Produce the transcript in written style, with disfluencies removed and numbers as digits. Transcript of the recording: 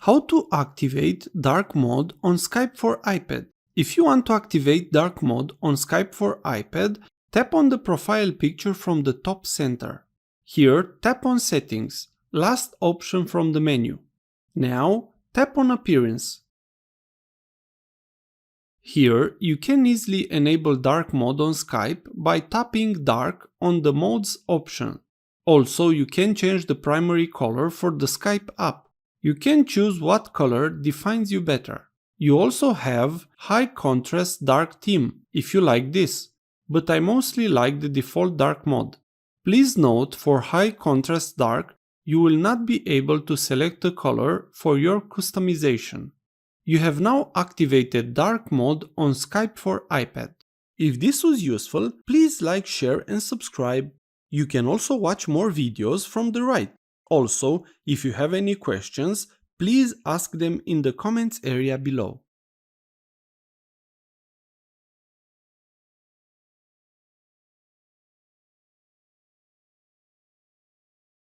How to activate dark mode on Skype for iPad. If you want to activate dark mode on Skype for iPad, tap on the profile picture from the top center. Here, tap on Settings, last option from the menu. Now, tap on Appearance. Here, you can easily enable dark mode on Skype by tapping Dark on the Modes option. Also, you can change the primary color for the Skype app. You can choose what color defines you better. You also have high contrast dark theme if you like this, but I mostly like the default dark mode. Please note, for high contrast dark, you will not be able to select a color for your customization. You have now activated dark mode on Skype for iPad. If this was useful, please like, share and subscribe. You can also watch more videos from the right. Also, if you have any questions, please ask them in the comments area below.